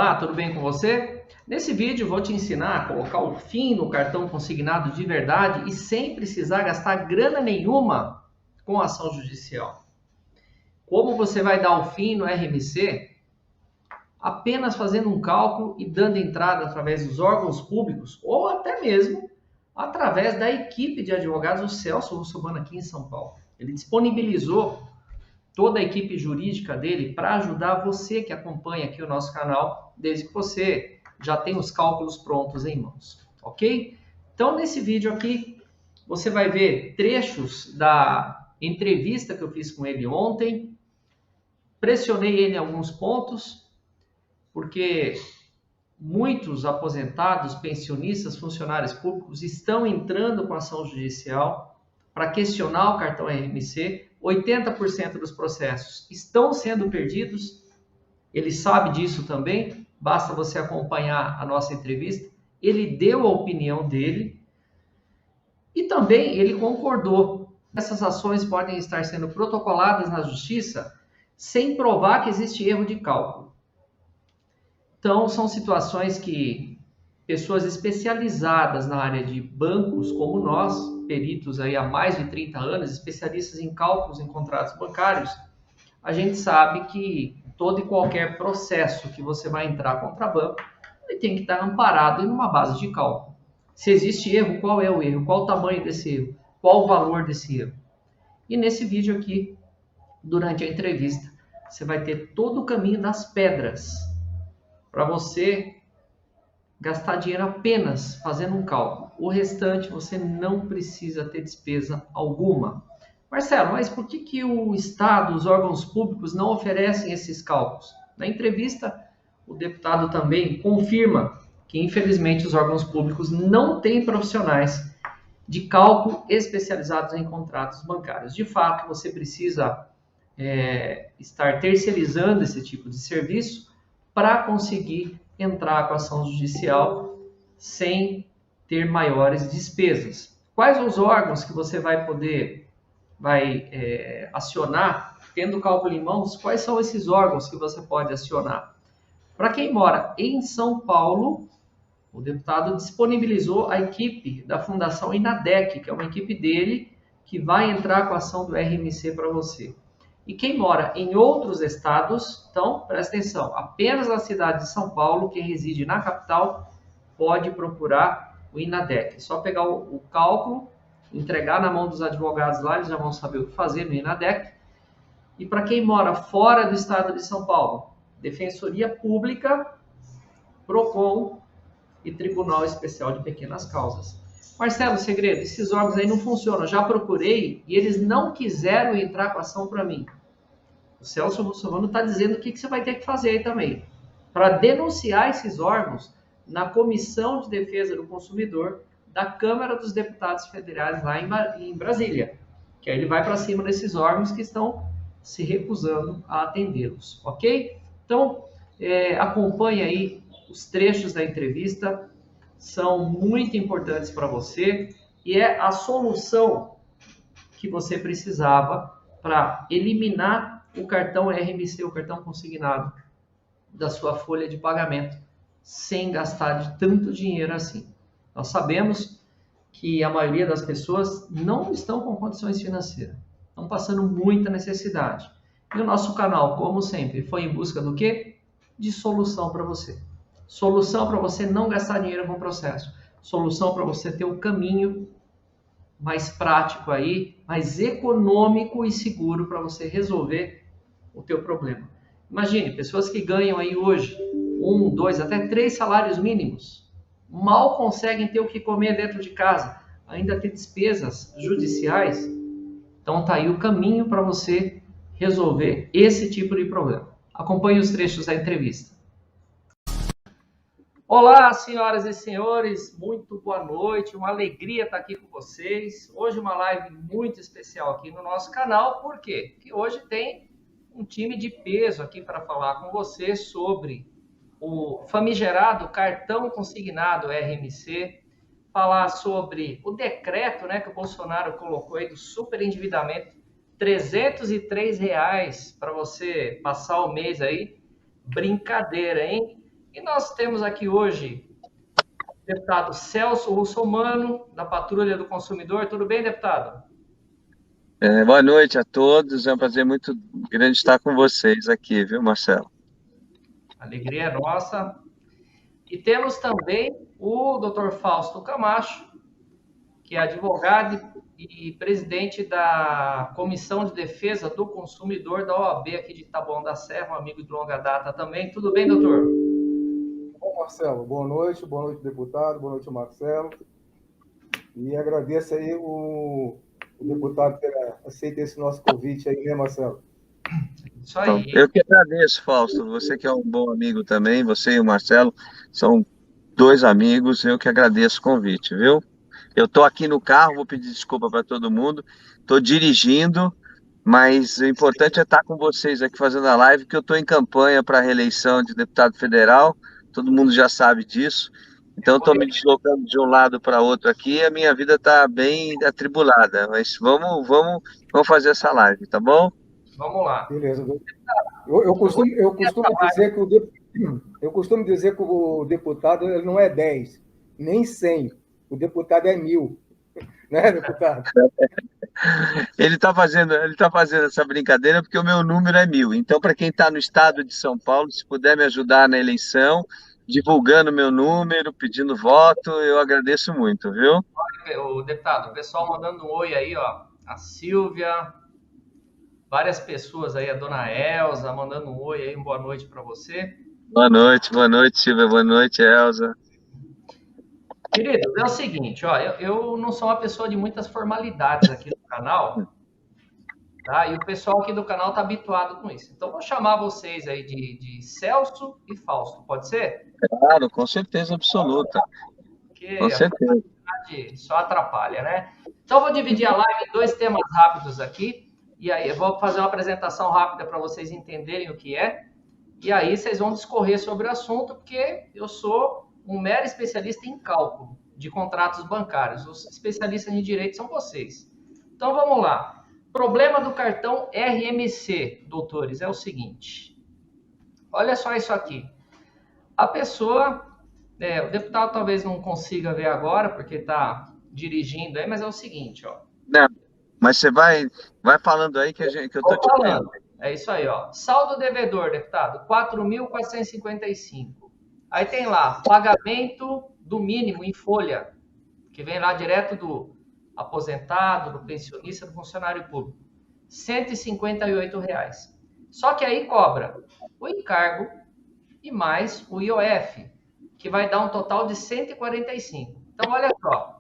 Olá, tudo bem com você? Nesse vídeo vou te ensinar a colocar o fim no cartão consignado de verdade e sem precisar gastar grana nenhuma com ação judicial. Como você vai dar o fim no RMC? Apenas fazendo um cálculo e dando entrada através dos órgãos públicos ou até mesmo através da equipe de advogados do Celso Russomano aqui em São Paulo. Ele disponibilizou toda a equipe jurídica dele para ajudar você que acompanha aqui o nosso canal, desde que você já tem os cálculos prontos em mãos, ok? Então, nesse vídeo aqui, você vai ver trechos da entrevista que eu fiz com ele ontem. Pressionei ele em alguns pontos, porque muitos aposentados, pensionistas, funcionários públicos estão entrando com ação judicial para questionar o cartão RMC. 80% dos processos estão sendo perdidos. Ele sabe disso também, basta você acompanhar a nossa entrevista. Ele deu a opinião dele e também ele concordou. Essas ações podem estar sendo protocoladas na justiça sem provar que existe erro de cálculo. Então, são situações que pessoas especializadas na área de bancos, como nós, peritos aí há mais de 30 anos, especialistas em cálculos em contratos bancários, a gente sabe que todo e qualquer processo que você vai entrar contra banco, ele tem que estar amparado em uma base de cálculo. Se existe erro, qual é o erro? Qual o tamanho desse erro? Qual o valor desse erro? E nesse vídeo aqui, durante a entrevista, você vai ter todo o caminho das pedras para você gastar dinheiro apenas fazendo um cálculo. O restante você não precisa ter despesa alguma. Marcelo, mas por que o Estado, os órgãos públicos não oferecem esses cálculos? Na entrevista, o deputado também confirma que, infelizmente, os órgãos públicos não têm profissionais de cálculo especializados em contratos bancários. De fato, você precisa estar terceirizando esse tipo de serviço para conseguir entrar com a ação judicial sem ter maiores despesas. Quais os órgãos que você vai acionar, tendo o cálculo em mãos? Quais são esses órgãos que você pode acionar? Para quem mora em São Paulo, o deputado disponibilizou a equipe da Fundação Inadec, que é uma equipe dele, que vai entrar com a ação do RMC para você. E quem mora em outros estados, então, presta atenção, apenas na cidade de São Paulo, quem reside na capital, pode procurar o Inadec. É só pegar o cálculo, entregar na mão dos advogados lá, eles já vão saber o que fazer no Inadec. E para quem mora fora do estado de São Paulo, Defensoria Pública, PROCON e Tribunal Especial de Pequenas Causas. Marcelo, segredo, esses órgãos aí não funcionam. Já procurei e eles não quiseram entrar com a ação para mim. O Celso Russomano está dizendo o que você vai ter que fazer aí também. Para denunciar esses órgãos na Comissão de Defesa do Consumidor da Câmara dos Deputados Federais lá em Brasília. Que aí ele vai para cima desses órgãos que estão se recusando a atendê-los, ok? Então, acompanhe aí os trechos da entrevista. São muito importantes para você e é a solução que você precisava para eliminar o cartão RMC, o cartão consignado, da sua folha de pagamento, sem gastar de tanto dinheiro assim. Nós sabemos que a maioria das pessoas não estão com condições financeiras, estão passando muita necessidade. E o nosso canal, como sempre, foi em busca do quê? De solução para você. Solução para você não gastar dinheiro com o processo. Solução para você ter um caminho mais prático aí, mais econômico e seguro para você resolver o teu problema. Imagine, pessoas que ganham aí hoje 1, 2, até 3 salários mínimos, mal conseguem ter o que comer dentro de casa, ainda ter despesas judiciais. Então tá aí o caminho para você resolver esse tipo de problema. Acompanhe os trechos da entrevista. Olá, senhoras e senhores, muito boa noite, uma alegria estar aqui com vocês. Hoje uma live muito especial aqui no nosso canal, por quê? Porque hoje tem um time de peso aqui para falar com você sobre o famigerado cartão consignado RMC, falar sobre o decreto, né, que o Bolsonaro colocou aí do superendividamento, R$303 para você passar o mês aí, brincadeira, hein? E nós temos aqui hoje o deputado Celso Russomano, da Patrulha do Consumidor. Tudo bem, deputado? Boa noite a todos, é um prazer muito grande estar com vocês aqui, viu, Marcelo? A alegria é nossa. E temos também o Dr. Fausto Camacho, que é advogado e presidente da Comissão de Defesa do Consumidor da OAB aqui de Taboão da Serra, um amigo de longa data também. Tudo bem, doutor? Bom, Marcelo, boa noite, deputado, boa noite, Marcelo. E agradeço aí o deputado ter aceito esse nosso convite aí, né, Marcelo? Isso Então, aí. eu que agradeço, Fausto, você que é um bom amigo também, você e o Marcelo são dois amigos, eu que agradeço o convite, viu? Eu estou aqui no carro, vou pedir desculpa para todo mundo, estou dirigindo, mas o importante é estar com vocês aqui fazendo a live, porque eu estou em campanha para a reeleição de deputado federal, todo mundo já sabe disso, então estou me deslocando de um lado para outro aqui, e a minha vida está bem atribulada, mas vamos fazer essa live, tá bom? Vamos lá. Beleza. Eu costumo dizer que o deputado ele não é 10, nem 100. O deputado é 1000, né, deputado? Ele tá fazendo essa brincadeira porque o meu número é 1000. Então, para quem está no estado de São Paulo, se puder me ajudar na eleição, divulgando meu número, pedindo voto, eu agradeço muito, viu? O deputado, o pessoal mandando um oi aí, ó. A Silvia, várias pessoas aí, a dona Elza, mandando um oi aí, uma boa noite para você. Boa noite, Silvia, boa noite, Elza. Queridos, é o seguinte, ó, eu não sou uma pessoa de muitas formalidades aqui no canal, tá? E o pessoal aqui do canal tá habituado com isso. Então, vou chamar vocês aí de Celso e Fausto, pode ser? Claro, com certeza absoluta, com Porque a certeza. formalidade só atrapalha, né? Então, eu vou dividir a live em dois temas rápidos aqui, e aí eu vou fazer uma apresentação rápida para vocês entenderem o que é, e aí vocês vão discorrer sobre o assunto, porque eu sou um mero especialista em cálculo de contratos bancários. Os especialistas em direito são vocês. Então vamos lá. Problema do cartão RMC, doutores, é o seguinte. Olha só isso aqui. A pessoa, o deputado talvez não consiga ver agora, porque está dirigindo aí, mas é o seguinte, ó. Não, mas você vai falando aí que eu tô Estou te ouvindo. falando. É isso aí, ó. Saldo devedor, deputado, 4.455. Aí tem lá, pagamento do mínimo em folha, que vem lá direto do aposentado, do pensionista, do funcionário público. R$ 158. Só que aí cobra o encargo e mais o IOF, que vai dar um total de 145. Então, olha só,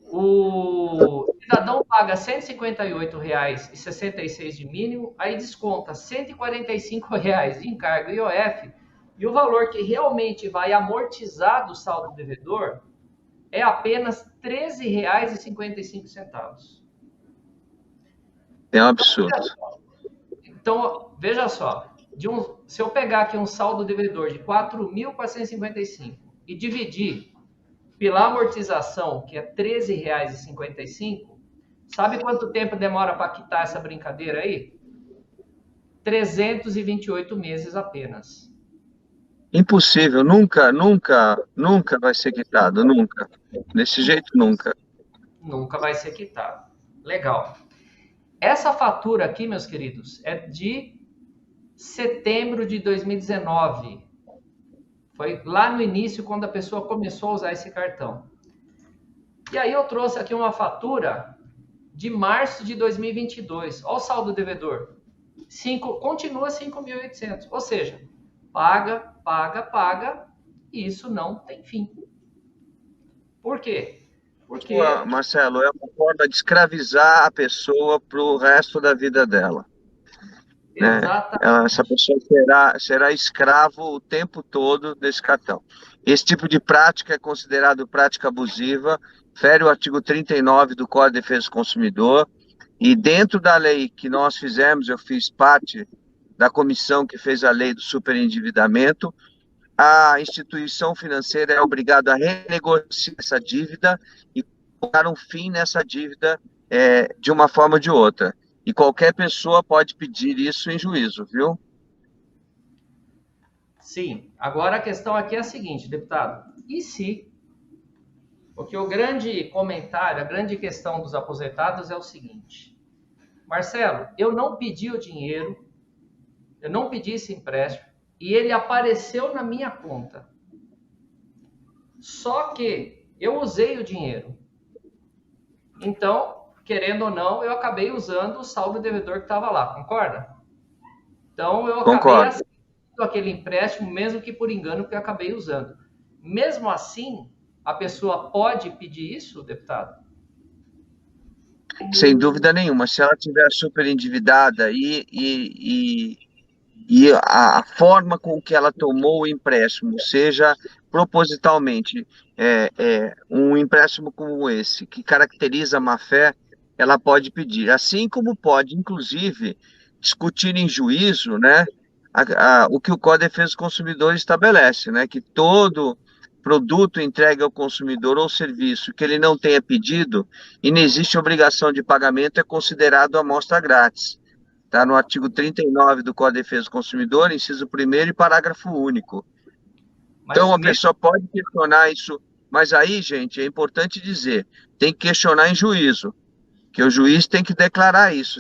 o cidadão paga R$ 158,66 de mínimo, aí desconta R$ 145 de encargo e IOF, e o valor que realmente vai amortizar do saldo devedor é apenas R$ 13,55. É um absurdo. Então, veja só, se eu pegar aqui um saldo devedor de 4.455 e dividir pela amortização, que é R$ 13,55, sabe quanto tempo demora para quitar essa brincadeira aí? 328 meses apenas. Impossível, nunca, nunca, nunca vai ser quitado, nunca. Desse jeito, nunca. Nunca vai ser quitado. Legal. Essa fatura aqui, meus queridos, é de setembro de 2019. Foi lá no início, quando a pessoa começou a usar esse cartão. E aí eu trouxe aqui uma fatura de março de 2022. Olha o saldo devedor. Continua 5.800. Ou seja, paga, paga, paga, e isso não tem fim. Por quê? Porque... Marcelo, é uma forma de escravizar a pessoa para o resto da vida dela. Né? Essa pessoa será escravo o tempo todo desse cartão. Esse tipo de prática é considerado prática abusiva, fere o artigo 39 do Código de Defesa do Consumidor, e dentro da lei que nós fizemos, eu fiz parte da comissão que fez a lei do superendividamento, a instituição financeira é obrigada a renegociar essa dívida e colocar um fim nessa dívida de uma forma ou de outra. E qualquer pessoa pode pedir isso em juízo, viu? Sim. Agora a questão aqui é a seguinte, deputado. E se? Porque o grande comentário, a grande questão dos aposentados é o seguinte. Marcelo, eu não pedi o dinheiro, eu não pedi esse empréstimo e ele apareceu na minha conta. Só que eu usei o dinheiro. Então, querendo ou não, eu acabei usando o saldo devedor que estava lá, concorda? Então, eu acabei aceitando aquele empréstimo, mesmo que por engano, que eu acabei usando. Mesmo assim, a pessoa pode pedir isso, deputado? Sem dúvida nenhuma. Se ela estiver super endividada e a forma com que ela tomou o empréstimo, seja propositalmente um empréstimo como esse, que caracteriza a má-fé, ela pode pedir. Assim como pode, inclusive, discutir em juízo, né, o que o Código de Defesa do Consumidor estabelece, né, que todo produto entregue ao consumidor ou serviço que ele não tenha pedido e não existe obrigação de pagamento é considerado amostra grátis. Está no artigo 39 do Código de Defesa do Consumidor, inciso 1º e parágrafo único. Então, a pessoa pode questionar isso, mas aí, gente, é importante dizer, tem que questionar em juízo, que o juiz tem que declarar isso.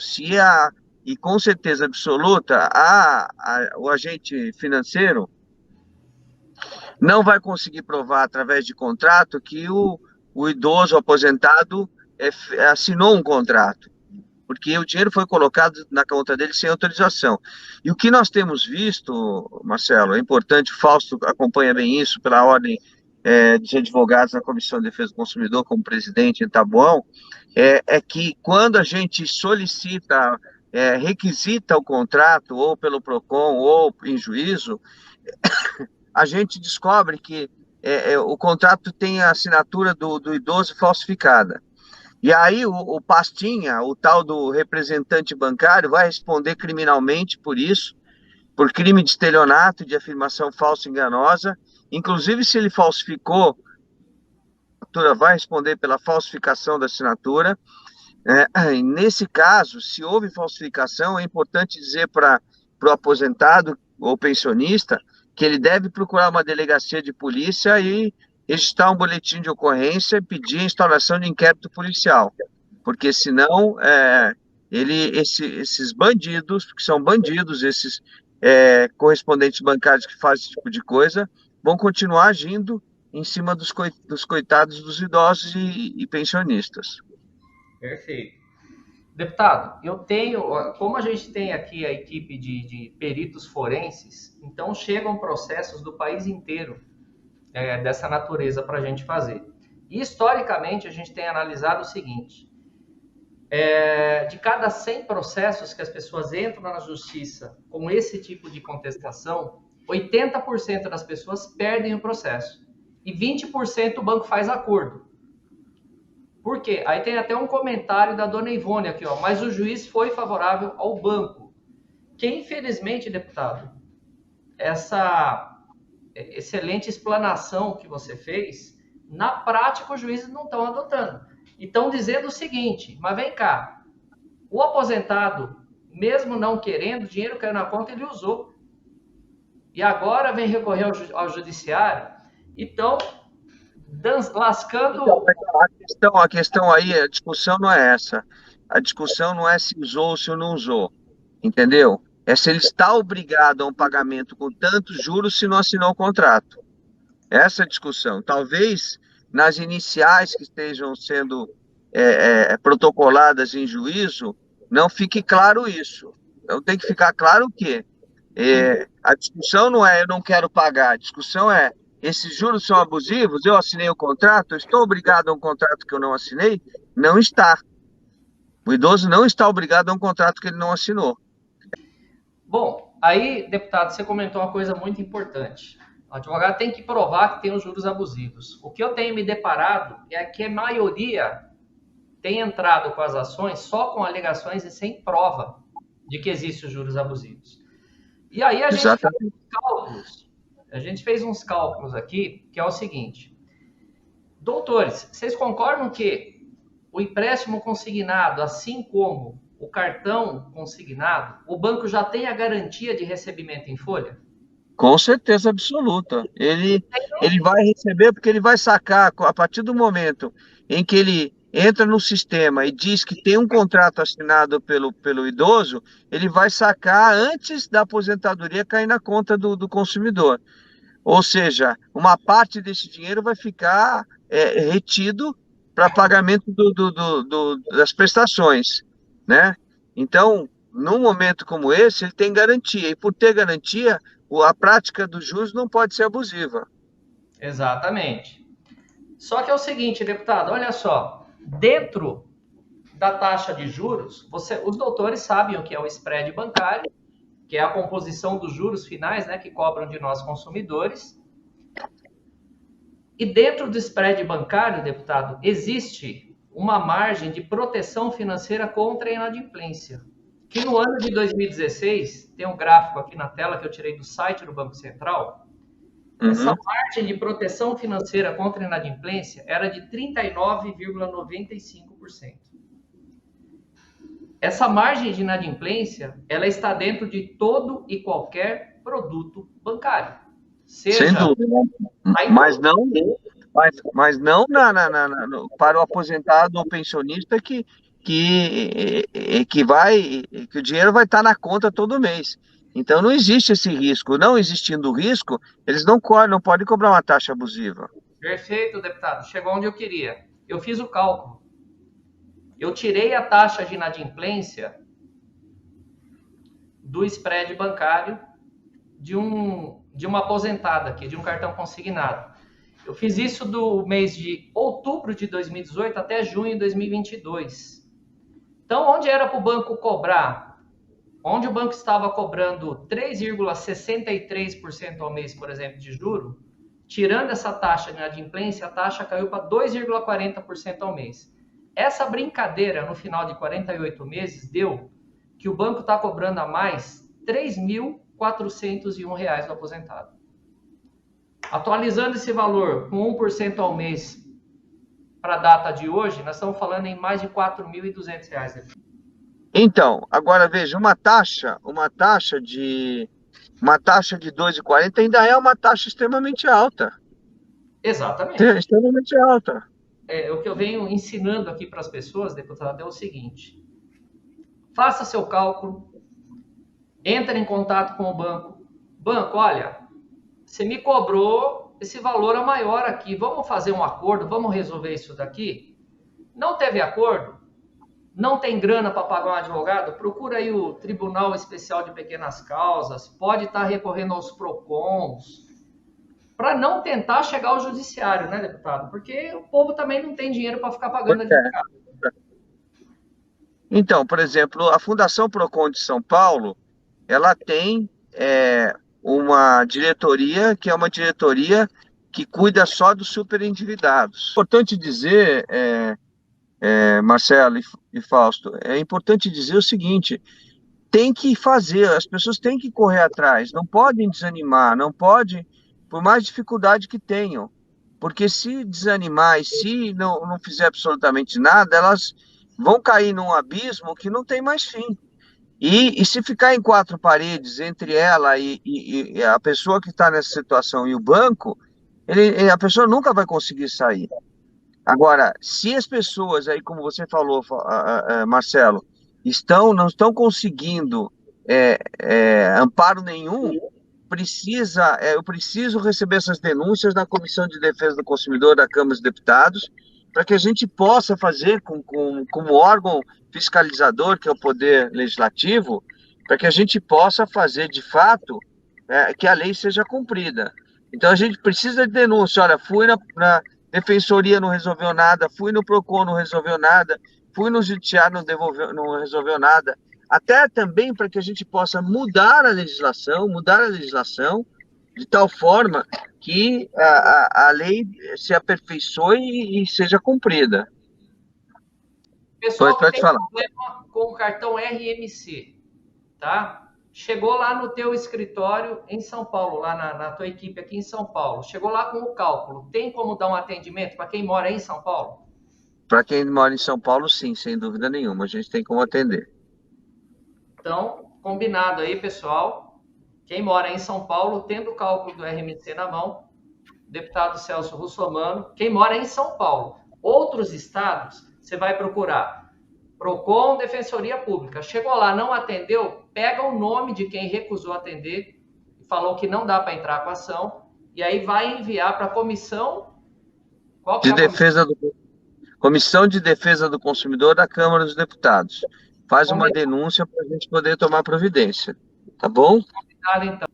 E com certeza absoluta, o agente financeiro não vai conseguir provar através de contrato que o idoso o aposentado assinou um contrato, porque o dinheiro foi colocado na conta dele sem autorização. E o que nós temos visto, Marcelo, é importante, o Fausto acompanha bem isso pela ordem dos advogados na Comissão de Defesa do Consumidor, como presidente em Taboão, é que quando a gente solicita, requisita o contrato, ou pelo PROCON, ou em juízo, a gente descobre que o contrato tem a assinatura do idoso falsificada. E aí o Pastinha, o tal do representante bancário, vai responder criminalmente por isso, por crime de estelionato, de afirmação falsa e enganosa. Inclusive, se ele falsificou, a assinatura vai responder pela falsificação da assinatura. Nesse caso, se houve falsificação, é importante dizer para o aposentado ou pensionista que ele deve procurar uma delegacia de polícia e registrar um boletim de ocorrência e pedir a instauração de inquérito policial, porque senão esses bandidos, que são bandidos, esses correspondentes bancários que fazem esse tipo de coisa, vão continuar agindo em cima dos coitados dos idosos e pensionistas. Perfeito. Deputado, como a gente tem aqui a equipe de peritos forenses, então chegam processos do país inteiro dessa natureza para a gente fazer. E, historicamente, a gente tem analisado o seguinte, de cada 100 processos que as pessoas entram na justiça com esse tipo de contestação, 80% das pessoas perdem o processo e 20% o banco faz acordo. Por quê? Aí tem até um comentário da dona Ivone aqui, ó, mas o juiz foi favorável ao banco. Que, infelizmente, deputado, essa excelente explanação que você fez, na prática os juízes não estão adotando. E estão dizendo o seguinte, mas vem cá, o aposentado, mesmo não querendo, o dinheiro caiu na conta, ele usou. E agora vem recorrer ao judiciário, então lascando... A questão aí, a discussão não é essa. A discussão não é se usou ou se não usou, entendeu? É se ele está obrigado a um pagamento com tantos juros se não assinou o contrato. Essa é a discussão. Talvez nas iniciais que estejam sendo protocoladas em juízo, não fique claro isso. Então tem que ficar claro o quê? A discussão não é eu não quero pagar, a discussão é esses juros são abusivos, eu assinei o contrato, eu estou obrigado a um contrato que eu não assinei? Não está. O idoso não está obrigado a um contrato que ele não assinou. Bom, aí, deputado, você comentou uma coisa muito importante. O advogado tem que provar que tem os juros abusivos. O que eu tenho me deparado é que a maioria tem entrado com as ações só com alegações e sem prova de que existem os juros abusivos. E aí a gente fez uns cálculos aqui, que é o seguinte. Doutores, vocês concordam que o empréstimo consignado, assim como o cartão consignado, o banco já tem a garantia de recebimento em folha? Com certeza absoluta. Ele vai receber, porque ele vai sacar, a partir do momento em que ele entra no sistema e diz que tem um contrato assinado pelo idoso, ele vai sacar antes da aposentadoria cair na conta do consumidor. Ou seja, uma parte desse dinheiro vai ficar retido para pagamento das prestações, né? Então, num momento como esse, ele tem garantia, e por ter garantia, a prática dos juros não pode ser abusiva. Exatamente. Só que é o seguinte, deputado, olha só, dentro da taxa de juros, os doutores sabem o que é o spread bancário, que é a composição dos juros finais, né, que cobram de nós consumidores. E dentro do spread bancário, deputado, existe uma margem de proteção financeira contra a inadimplência, que no ano de 2016, tem um gráfico aqui na tela que eu tirei do site do Banco Central, essa margem de proteção financeira contra a inadimplência era de 39,95%. Essa margem de inadimplência, ela está dentro de todo e qualquer produto bancário. Sem dúvida. Mas não para o aposentado ou pensionista que o dinheiro vai estar na conta todo mês. Então não existe esse risco. Não existindo risco, eles não podem cobrar uma taxa abusiva. Perfeito, deputado. Chegou onde eu queria. Eu fiz o cálculo. Eu tirei a taxa de inadimplência do spread bancário de uma aposentada aqui, de um cartão consignado. Eu fiz isso do mês de outubro de 2018 até junho de 2022. Então, onde era para o banco cobrar? Onde o banco estava cobrando 3,63% ao mês, por exemplo, de juro, tirando essa taxa de inadimplência, a taxa caiu para 2,40% ao mês. Essa brincadeira, no final de 48 meses, deu que o banco está cobrando a mais R$ 3.401 do aposentado. Atualizando esse valor com 1% ao mês para a data de hoje, nós estamos falando em mais de R$ 4.200. Então, agora veja, uma taxa de 2,40 ainda é uma taxa extremamente alta. Exatamente. Extremamente alta. O que eu venho ensinando aqui para as pessoas, deputado, é o seguinte: faça seu cálculo, entre em contato com o banco. Banco, olha, você me cobrou esse valor maior aqui, vamos fazer um acordo, vamos resolver isso daqui? Não teve acordo? Não tem grana para pagar um advogado? Procura aí o Tribunal Especial de Pequenas Causas, pode estar recorrendo aos PROCONs, para não tentar chegar ao judiciário, né, deputado? Porque o povo também não tem dinheiro para ficar pagando advogado. Então, por exemplo, a Fundação PROCON de São Paulo, ela tem uma diretoria, que é uma diretoria que cuida só dos superendividados. Importante dizer, Marcelo e Fausto, é importante dizer o seguinte: tem que fazer, as pessoas têm que correr atrás, não podem desanimar, não pode, por mais dificuldade que tenham, porque se desanimar e se não fizer absolutamente nada, elas vão cair num abismo que não tem mais fim. E se ficar em quatro paredes entre ela e a pessoa que está nessa situação e o banco, a pessoa nunca vai conseguir sair. Agora, se as pessoas, aí como você falou, Marcelo, não estão conseguindo amparo nenhum, eu preciso receber essas denúncias na Comissão de Defesa do Consumidor da Câmara dos Deputados, para que a gente possa fazer como órgão fiscalizador, que é o Poder Legislativo, para que a gente possa fazer, de fato, que a lei seja cumprida. Então, a gente precisa de denúncia. Olha, fui na Defensoria, não resolveu nada, fui no PROCON, não resolveu nada, fui no Judiciário, não resolveu nada. Até também para que a gente possa mudar a legislação de tal forma que a lei se aperfeiçoe e seja cumprida. Pessoal, tem problema com o cartão RMC, tá? Chegou lá no teu escritório em São Paulo, lá na tua equipe aqui em São Paulo, chegou lá com o cálculo, tem como dar um atendimento para quem mora aí em São Paulo? Para quem mora em São Paulo, sim, sem dúvida nenhuma, a gente tem como atender. Então, combinado aí, pessoal. Quem mora em São Paulo, tendo o cálculo do RMC na mão, deputado Celso Russomano, quem mora em São Paulo. Outros estados, você vai procurar PROCON, Defensoria Pública. Chegou lá, não atendeu, pega o nome de quem recusou atender, falou que não dá para entrar com a ação, e aí vai enviar para a comissão... Qual que é a Comissão de Defesa do Consumidor da Câmara dos Deputados. Faz uma denúncia para a gente poder tomar providência. Tá bom? Então,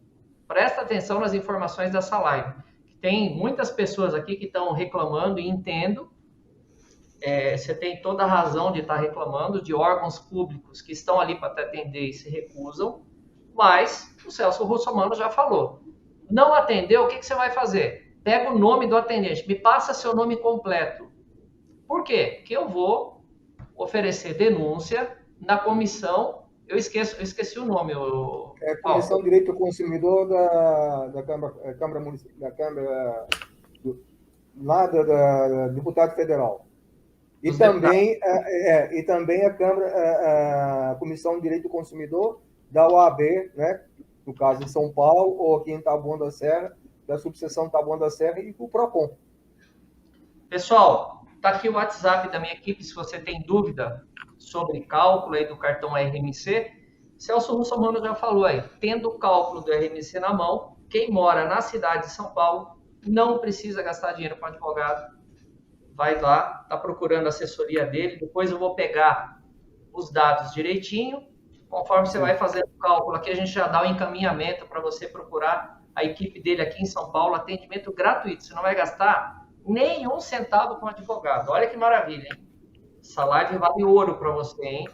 presta atenção nas informações dessa live. Tem muitas pessoas aqui que estão reclamando e entendo. Você tem toda a razão de estar reclamando de órgãos públicos que estão ali para te atender e se recusam, mas o Celso Russomano já falou. Não atendeu, o que você vai fazer? Pega o nome do atendente, me passa seu nome completo. Por quê? Porque eu vou oferecer denúncia na comissão. Eu esqueci o nome. Comissão de Direito do Consumidor da deputado federal. E também a Comissão de Direito do Consumidor da OAB, né? No caso em São Paulo, ou aqui em Taboão da Serra, da subseção Taboão da Serra, e o PROCON. Pessoal, está aqui o WhatsApp da minha equipe, se você tem dúvida sobre cálculo aí do cartão RMC. Celso Russomano já falou aí, tendo o cálculo do RMC na mão, quem mora na cidade de São Paulo não precisa gastar dinheiro com advogado. Vai lá, tá procurando a assessoria dele, depois eu vou pegar os dados direitinho, conforme você vai fazendo o cálculo aqui, a gente já dá o encaminhamento para você procurar a equipe dele aqui em São Paulo, atendimento gratuito, você não vai gastar nenhum centavo com advogado. Olha que maravilha, hein? Essa live vale ouro para você, hein?